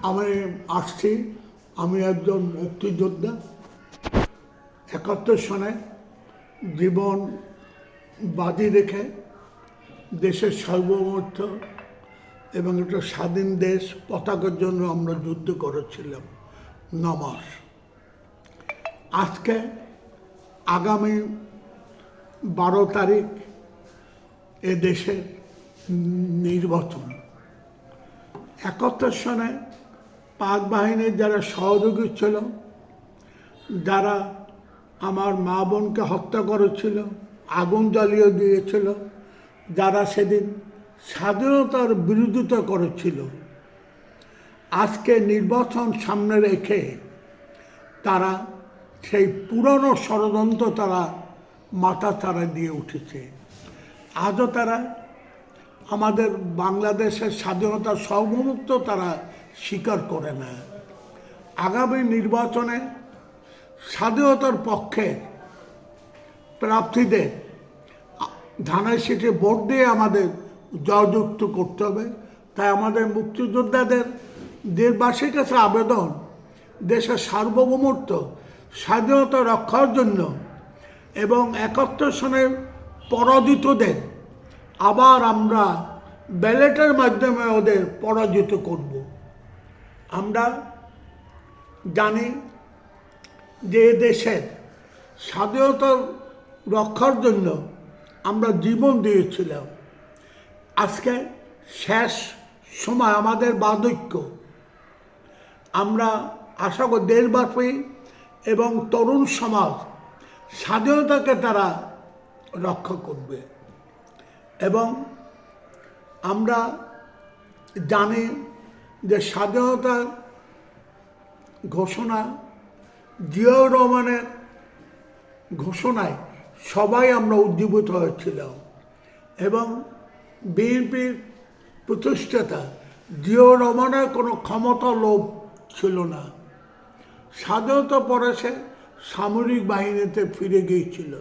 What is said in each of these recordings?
আমি আসছি, আমি একজন মুক্তিযোদ্ধা। 71 সনে জীবন বাজি রেখে দেশের সার্বভৌমত্ব এবং একটা স্বাধীন দেশ পতাকার জন্য আমরা যুদ্ধ করেছিলাম 9 মাস। আজকে আগামী 12 তারিখ এ দেশের নির্বাচন। 71 সনে পাক বাহিনীর যারা সহযোগী ছিল, যারা আমার মা বোনকে হত্যা করেছিল, আগুন জ্বালিয়ে দিয়েছিল, যারা সেদিন স্বাধীনতার বিরোধিতা করেছিল, আজকে নির্বাচন সামনে রেখে তারা সেই পুরনো ষড়যন্ত্র তারা মাথাচাড়া দিয়ে উঠেছে। আজও তারা আমাদের বাংলাদেশের স্বাধীনতার সার্বভৌমত্ব তারা স্বীকার করে না। আগামী নির্বাচনে স্বাধীনতার পক্ষে প্রার্থীদের ধানের শীটে ভোট দিয়ে আমাদের জয়যুক্ত করতে হবে। তাই আমাদের মুক্তিযোদ্ধাদের দেশবাসীর কাছে আবেদন, দেশের সার্বভৌমত্ব স্বাধীনতা রক্ষার জন্য এবং 71 সনের পরাজিতদের আবার আমরা ব্যালটের মাধ্যমে ওদের পরাজিত করব। আমরা জানি যে দেশের স্বাধীনতা রক্ষার জন্য আমরা জীবন দিয়েছিলাম। আজকে শেষ সময় আমাদের বার্ধক্য। আমরা আশা করি দেশবাসী এবং তরুণ সমাজ স্বাধীনতাকে তারা রক্ষা করবে। এবং আমরা জানি যে স্বাধীনতার ঘোষণা জিয়াউর রহমানের ঘোষণায় সবাই আমরা উজ্জীবিত হয়েছিলাম এবং বিএনপির প্রতিষ্ঠাতা জিয়াউর রহমানের কোনো ক্ষমতা লোভ ছিল না। স্বাধীনতা পরে সে সামরিক বাহিনীতে ফিরে গিয়েছিল।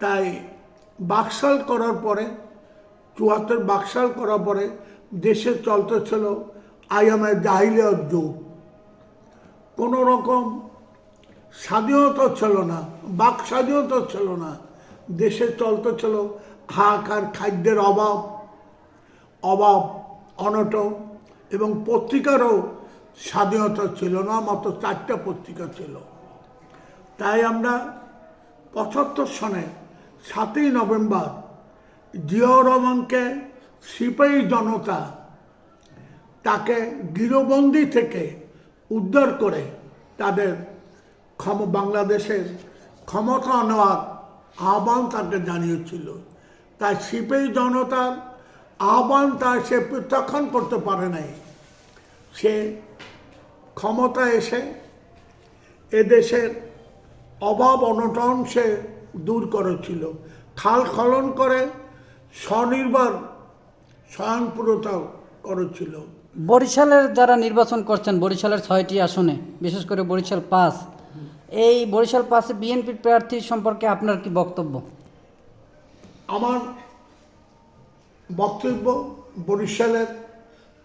তাই বাকশাল করার পরে ৭৪ বাকশাল করার পরে দেশে চলতে ছিল আইয়ামে জাহিলিয়াত যুগ। কোনো রকম স্বাধীনতা ছিল না, বাক স্বাধীনতা ছিল না। দেশে চলতে ছিল হাহাকার, খাদ্যের অভাব, অনটন এবং পত্রিকারও স্বাধীনতা ছিল না, মাত্র 4টা পত্রিকা ছিল। তাই আমরা 75 সনে 7ই নভেম্বর জিয়াউর রহমানকে সিপাহী জনতা তাকে গৃহবন্দী থেকে উদ্ধার করে তাদের বাংলাদেশের ক্ষমতা নেওয়ার আহ্বান তাকে জানিয়েছিল। তাই সিপাহী জনতার আহ্বান সে প্রত্যাখ্যান করতে পারে নাই। সে ক্ষমতা এসে এদেশের অভাব অনটন সে দূর করেছিল, খাল খনন করে স্বনির্ভর স্বয়ংপূর্ণতা করেছিল। বরিশালের যারা নির্বাচন করছেন, বরিশালের 6টি আসনে, বিশেষ করে বরিশাল 5, এই বরিশাল 5-এ বিএনপির প্রার্থী সম্পর্কে আপনার কি বক্তব্য? আমার বক্তব্য, বরিশালের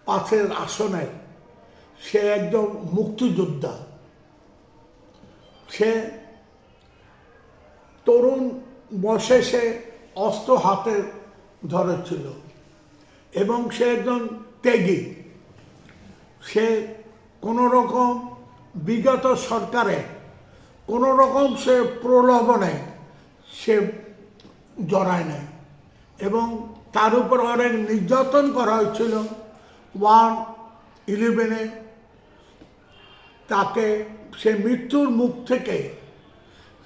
5-এর আসনে সে একজন মুক্তিযোদ্ধা। সে তরুণ বয়সে সে অস্ত্র হাতে ধরেছিল এবং সে একজন ত্যাগী। সে কোনো রকম বিগত সরকারে কোনো রকম সে প্রলোভনে সে জড়ায় নাই এবং তার উপর অনেক নির্যাতন করা হয়েছিল। 1/11-এ তাকে সে মৃত্যুর মুখ থেকে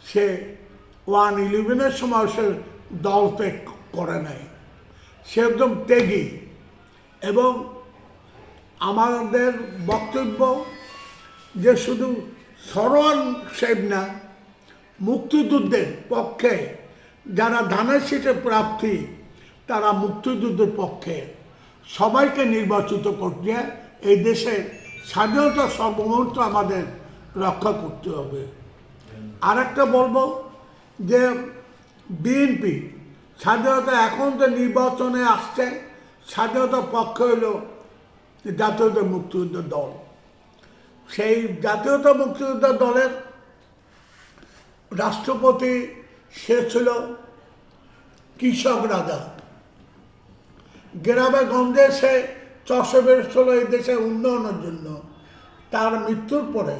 সে 1/11-এর সময় সে দল ত্যাগ করে নাই। সে একদম ত্যাগী এবং আমাদের বক্তব্য যে শুধু সরোয়ার সাহেব না, মুক্তিযুদ্ধের পক্ষে যারা ধানের শীষে প্রার্থী তারা মুক্তিযুদ্ধের পক্ষে সবাইকে নির্বাচিত করতে এই দেশের স্বাধীনতা সার্বভৌমত্ব আমাদের রক্ষা করতে হবে। আর একটা বলবো যে বিএনপি স্বাধীনতা এখন যে নির্বাচনে আসছে, স্বাধীনতার পক্ষে হইল যে জাতীয়তা মুক্তিযুদ্ধ দল, সেই জাতীয়তা মুক্তিযুদ্ধ দলের রাষ্ট্রপতি সে ছিল কৃষক রাজা। গ্রামে গঞ্জে সে চষে বেড়েছিল এই দেশের উন্নয়নের জন্য। তার মৃত্যুর পরে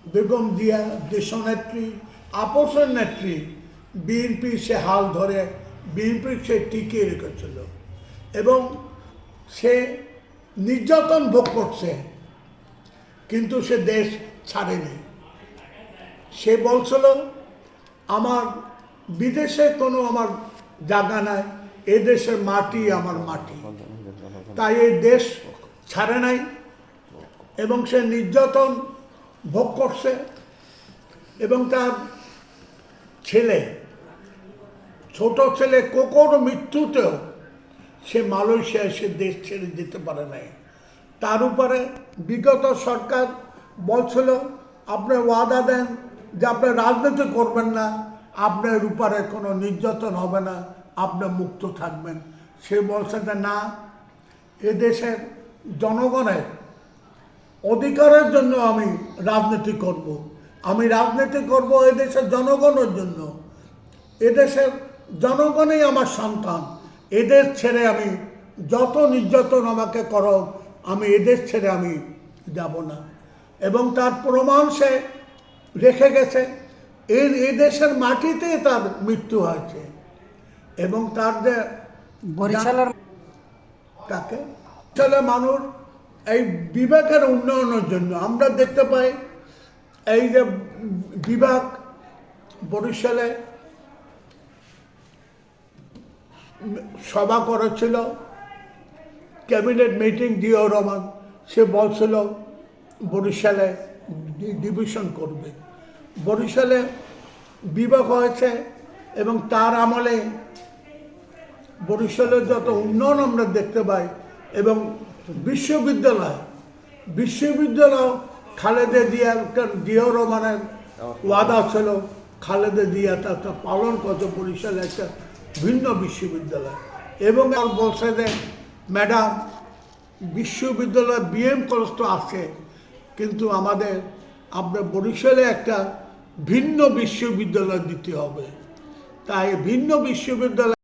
বেগম জিয়া দেশনেত্রী, আপসের নেত্রী, বিএনপি সে হাল ধরে বিএনপি সে টিকিয়ে রেখেছিল এবং সে নির্যাতন ভোগ করছে, কিন্তু সে দেশ ছাড়েনি। সে বলছিল আমার বিদেশে কোনো আমার জায়গা নাই, এ দেশের মাটি আমার মাটি। তাই এই দেশ ছাড়ে নাই এবং সে নির্যাতন ভোগ করছে এবং তার ছেলে, ছোট ছেলে কোকোর মৃত্যুতেও সে মালয়েশিয়ায় সে দেশ ছেড়ে যেতে পারে নাই। তার উপরে বিগত সরকার বলছিল আপনি ওয়াদা দেন যে আপনি রাজনীতি করবেন না, আপনার উপরে কোনো নির্যাতন হবে না, আপনি মুক্ত থাকবেন। সে বলছে যে না, এদেশের জনগণের অধিকারের জন্য আমি রাজনীতি করব। আমি রাজনীতি করব এদেশের জনগণের জন্য। এদেশের জনগণই আমার সন্তান। এদেশ ছেড়ে আমি যত নির্যাতন আমাকে করো, আমি এদেশ ছেড়ে আমি যাব না। এবং তার প্রমাণ সে রেখে গেছে। এই দেশের মাটিতে তার মৃত্যু হয়েছে এবং তার যে বরিশালের তাকে আসলে মানুষ এই বিভাগের উন্নয়নের জন্য আমরা দেখতে পাই, এই যে বিভাগ বরিশালে সভা করেছিল, ক্যাবিনেট মিটিং, জিয়াউর রহমান সে বলছিল বরিশালে ডিভিশন করবে। বরিশালে বিভাগ হয়েছে এবং তার আমলে বরিশালের যত উন্নয়ন আমরা দেখতে পাই এবং বিশ্ববিদ্যালয় খালেদা জিয়াউর রহমানের ওয়াদা ছিল, খালেদা জিয়া তা পালন করতে বরিশালে একটা ভিন্ন বিশ্ববিদ্যালয়। এবং আর বলছে যে ম্যাডাম বিশ্ববিদ্যালয় বিএম কলেজ তো আছে, কিন্তু আমাদের আপনার বরিশালে একটা ভিন্ন বিশ্ববিদ্যালয় দিতে হবে। তাই ভিন্ন বিশ্ববিদ্যালয়